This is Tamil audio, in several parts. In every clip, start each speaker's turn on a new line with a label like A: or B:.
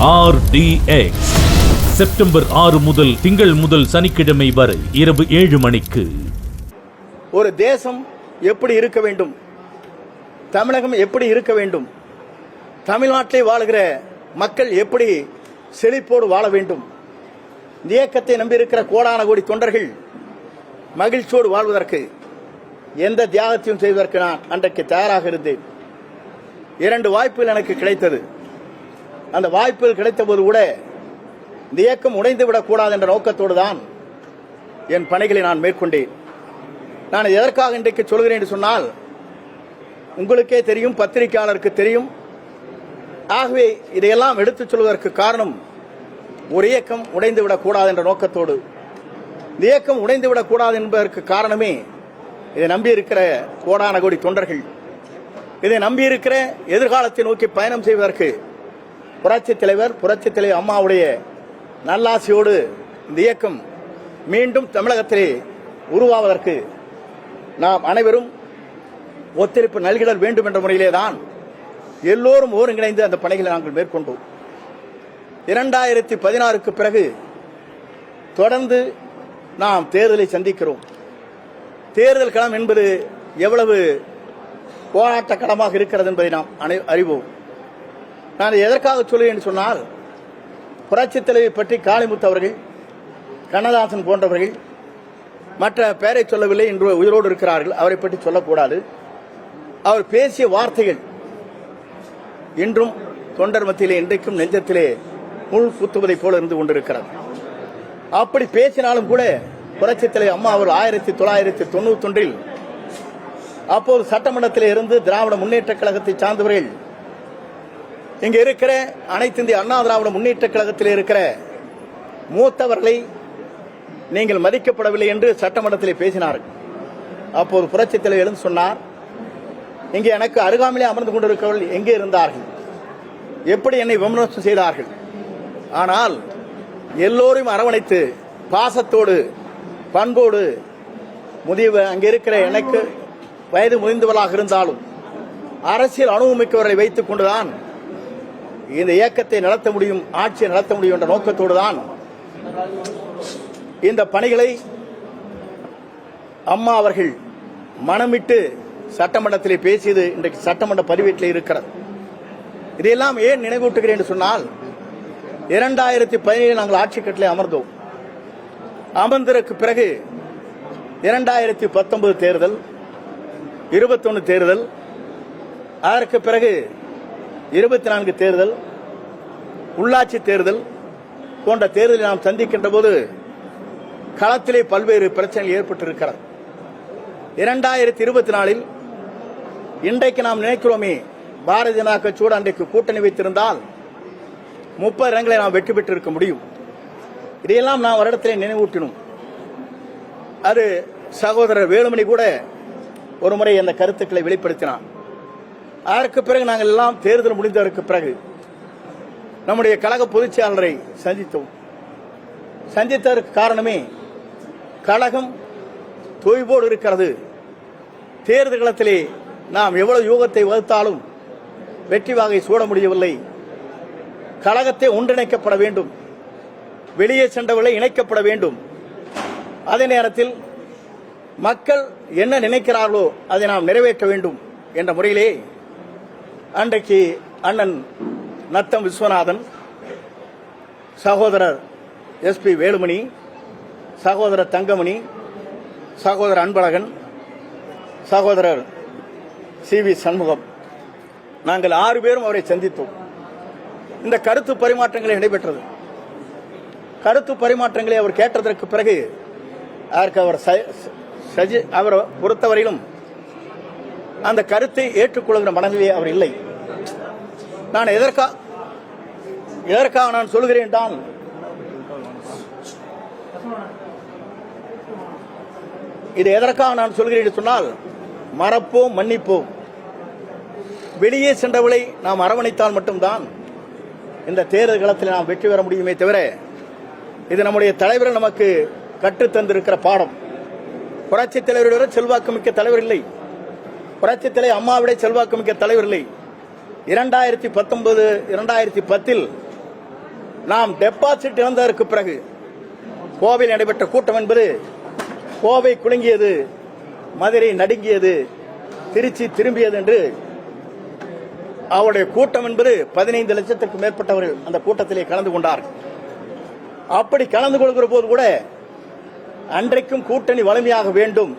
A: RDX செப்டம்பர் 6 முதல் திங்கள் முதல் சனிக்கிழமை வரை இரவு 7 மணிக்கு.
B: ஒரு தேசம் எப்படி இருக்க வேண்டும், தமிழகம் எப்படி இருக்க வேண்டும், தமிழ்நாட்டிலே வாழுகிற மக்கள் எப்படி செழிப்போடு வாழ வேண்டும், இந்த இயக்கத்தை நம்பியிருக்கிற கோடான கோடி தொண்டர்கள் மகிழ்ச்சியோடு வாழ்வதற்கு எந்த தியாகத்தையும் செய்வதற்கு நான் அன்றைக்கு தயாராக இருந்தேன். 2 வாய்ப்புகள் எனக்கு கிடைத்தது. அந்த வாய்ப்புகள் கிடைத்த போது கூட இந்த இயக்கம் உடைந்துவிடக்கூடாது என்ற நோக்கத்தோடு தான் என் பணிகளை நான் மேற்கொண்டேன். நான் எதற்காக இன்றைக்கு சொல்கிறேன் என்று சொன்னால், உங்களுக்கே தெரியும், பத்திரிகையாளருக்கு தெரியும். ஆகவே இதையெல்லாம் எடுத்துச் சொல்வதற்கு காரணம், ஒரு இயக்கம் உடைந்துவிடக்கூடாது என்ற நோக்கத்தோடு. இந்த இயக்கம் உடைந்துவிடக்கூடாது என்பதற்கு காரணமே இதை நம்பியிருக்கிற கோடான கோடி தொண்டர்கள், இதை நம்பியிருக்கிற எதிர்காலத்தை நோக்கி பயணம் செய்வதற்கு புரட்சித் தலைவர் அம்மாவுடைய நல்லாசியோடு இந்த இயக்கம் மீண்டும் தமிழகத்திலே உருவாவதற்கு நாம் அனைவரும் ஒத்துழைப்பு நல்கிடல் வேண்டும் என்ற முறையிலே தான் எல்லோரும் ஒருங்கிணைந்து அந்த பணிகளை நாங்கள் மேற்கொண்டோம். 2016க்கு பிறகு தொடர்ந்து நாம் தேர்தலை சந்திக்கிறோம். தேர்தல் களம் என்பது எவ்வளவு போராட்ட களமாக இருக்கிறது என்பதை நாம் அறிவோம். நான் எதற்காக சொல்கிறேன் என்று சொன்னால், புரட்சித் தலைவி பற்றி காளிமுத்து அவர்கள், கண்ணதாசன் போன்றவர்கள், மற்ற பெயரை சொல்லவில்லை, இன்று உயிரோடு இருக்கிறார்கள், அவரை பற்றி சொல்லக்கூடாது. அவர் பேசிய வார்த்தைகள் இன்றும் தொண்டர் மத்தியிலே இன்றைக்கும் நெஞ்சத்திலே முள் குத்துவதை போல இருந்து கொண்டிருக்கிறது. அப்படி பேசினாலும் கூட புரட்சித் தலைவி அம்மா அவர் 1991 அப்போது சட்டமன்றத்தில் இருந்து திராவிட முன்னேற்ற கழகத்தை சார்ந்தவர்கள், இங்க இருக்கிற அனைத்து இந்திய அண்ணா திராவிட முன்னேற்ற கழகத்தில் இருக்கிற மூத்தவர்களை நீங்கள் மதிக்கப்படவில்லை என்று சட்டமன்றத்திலே பேசினார்கள். அப்போது புரட்சித் தலைவர் எழுந்து சொன்னார், இங்கே எனக்கு அருகாமையிலே அமர்ந்து கொண்டிருக்கிறவர்கள் எங்கே இருந்தார்கள், எப்படி என்னை விமர்சனம் செய்தார்கள். ஆனால் எல்லோரையும் அரவணைத்து பாசத்தோடு பண்போடு அங்கே இருக்கிற எனக்கு வயது முதிர்ந்தவர்களாக இருந்தாலும் அரசியல் அனுபவமிக்கவர்களை வைத்துக் கொண்டுதான் இந்த இயக்கத்தை நடத்த முடியும், ஆட்சியை நடத்த முடியும் என்ற நோக்கத்தோடு தான் இந்த பணிகளை அம்மா அவர்கள் மனமிட்டு சட்டமன்றத்திலே பேசியது இன்றைக்கு சட்டமன்ற பதிவேட்டில் இருக்கிறது. இதையெல்லாம் ஏன் நினைவூட்டுகிறேன் என்று சொன்னால், 2017 நாங்கள் ஆட்சி கட்டிலே அமர்ந்தோம். அமர்ந்ததற்கு பிறகு 2019 தேர்தல், 21 தேர்தல், அதற்கு பிறகு 24 தேர்தல், உள்ளாட்சி தேர்தல் போன்ற தேர்தலை நாம் சந்திக்கின்ற போது களத்திலே பல்வேறு பிரச்சனைகள் ஏற்பட்டிருக்கிறது. 2024 இன்றைக்கு நாம் நினைக்கிறோமே, பாரதிய ஜனதா கட்சியோடு அன்றைக்கு கூட்டணி வைத்திருந்தால் 30 இடங்களை நாம் வெற்றி பெற்றிருக்க முடியும். இதையெல்லாம் நாம் வருடத்திலே நினைவூட்டினோம். அது சகோதரர் வேலுமணி கூட ஒரு முறை அந்த கருத்துக்களை வெளிப்படுத்தினார். அதற்கு பிறகு நாங்கள் எல்லாம் தேர்தல் முடிந்ததற்கு பிறகு நம்முடைய கழக பொதுச் செயலாளரை சந்தித்தோம். சந்தித்ததற்கு காரணமே, கழகம் தொய்வோடு இருக்கிறது, தேர்தல் களத்திலே நாம் எவ்வளவு யூகத்தை வகுத்தாலும் வெற்றி வாகை சூட முடியவில்லை, கழகத்தை ஒன்றிணைக்கப்பட வேண்டும், வெளியே சென்றவர்களை இணைக்கப்பட வேண்டும், அதே நேரத்தில் மக்கள் என்ன நினைக்கிறார்களோ அதை நாம் நிறைவேற்ற வேண்டும் என்ற முறையிலே அன்றைக்கு அண்ணன் நத்தம் விஸ்வநாதன், சகோதரர் SP வேலுமணி, சகோதரர் தங்கமணி, சகோதரர் அன்பழகன், சகோதரர் CV சண்முகம், நாங்கள் 6 பேரும் அவரை சந்தித்தோம். இந்த கருத்து பரிமாற்றங்களை நடைபெற்றது. கருத்து பரிமாற்றங்களை அவர் கேட்டதற்கு பிறகு அவரை பொறுத்தவரையிலும் அந்த கருத்தை ஏற்றுக்கொள்கிற மனநிலையே அவர் இல்லை. நான் எதற்காக நான் சொல்கிறேன் தான், இது எதற்காக நான் சொல்கிறேன் என்று சொன்னால், மறப்போம் மன்னிப்போம், வெளியே சென்றவளை நாம் அரவணைத்தால் மட்டும்தான் இந்த தேர்தல் களத்தில் நாம் வெற்றி பெற முடியுமே தவிர, இது நம்முடைய தலைவர் நமக்கு கற்றுத்தந்திருக்கிற பாடம். புரட்சித் தலைவரோட செல்வாக்கு மிக்க தலைவர் இல்லை, புரட்சித் தலைவர் அம்மாவிட செல்வாக்கு மிக்க தலைவர் இல்லை. 2019 2010 நாம் டெபாசிட் இழந்ததற்கு பிறகு கோவையில் நடைபெற்ற கூட்டம் என்பது கோவை குலுங்கியது, மதுரை நடுங்கியது, திருச்சி திரும்பியது என்று அவருடைய கூட்டம் என்பது 15 லட்சத்திற்கும் மேற்பட்டவர்கள் அந்த கூட்டத்திலே கலந்து கொண்டார்கள். அப்படி கலந்து கொள்கிற போது கூட அன்றைக்கும் கூட்டணி வலிமையாக வேண்டும்,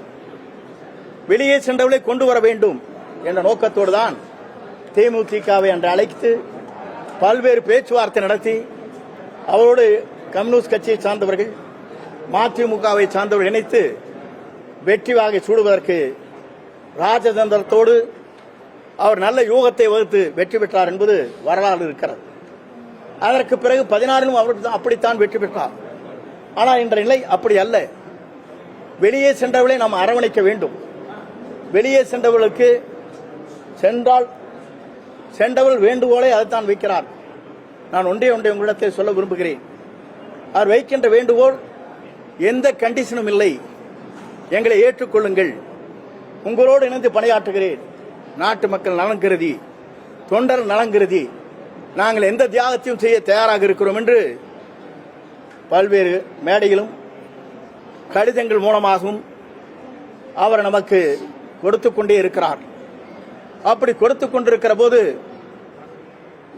B: வெளியே சென்றவர்களை கொண்டு வர வேண்டும் என்ற நோக்கத்தோடு தான் தேமுதிகவை அன்று அழைத்து பல்வேறு பேச்சுவார்த்தை நடத்தி அவரோடு கம்யூனிஸ்ட் கட்சியை சார்ந்தவர்கள், மதிமுகவை சார்ந்தவர்கள் இணைத்து வெற்றி வாகை சூடுவதற்கு ராஜதந்திரத்தோடு அவர் நல்ல யூகத்தை வகுத்து வெற்றி பெற்றார் என்பது வரலாறு இருக்கிறது. அதற்கு பிறகு 16 அவர் அப்படித்தான் வெற்றி பெற்றார். ஆனால் இன்ற நிலை அப்படி அல்ல. வெளியே சென்றவர்களை நாம் அரவணைக்க வேண்டும். வெளியே சென்றவர்களுக்கு சென்றவர்கள் வேண்டுகோளை அதைத்தான் வைக்கிறார். நான் ஒன்றே உங்களிடத்தில் சொல்ல விரும்புகிறேன். அவர் வைக்கின்ற வேண்டுகோள் எந்த கண்டிஷனும் இல்லை. எங்களை ஏற்றுக்கொள்ளுங்கள், உங்களோடு இணைந்து பணியாற்றுகிறேன், நாட்டு மக்கள் நலன் கருதி, தொண்டர் நலன் கருதி நாங்கள் எந்த தியாகத்தையும் செய்ய தயாராக இருக்கிறோம் என்று பல்வேறு மேடைகளும் கடிதங்கள் மூலமாகவும் அவர் நமக்கு கொடுத்துக் கொண்டே இருக்கிறார். அப்படி கொடுத்துக் கொண்டிருக்கிற போது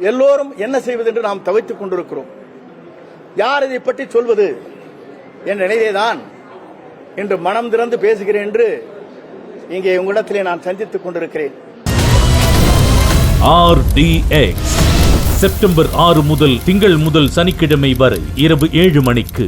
B: எல்லோரும் என்ன செய்வது என்று நாம் தவித்துக் கொண்டிருக்கிறோம். யார் இதை பற்றி சொல்வது என்ற நிலையிலேதான் இன்று மனம் திறந்து பேசுகிறேன் என்று இங்கே உங்களிடத்திலே நான் சந்தித்துக் கொண்டிருக்கிறேன்.
A: RDX செப்டம்பர் 6 முதல் திங்கள் முதல் சனிக்கிழமை வரை இரவு 7 மணிக்கு.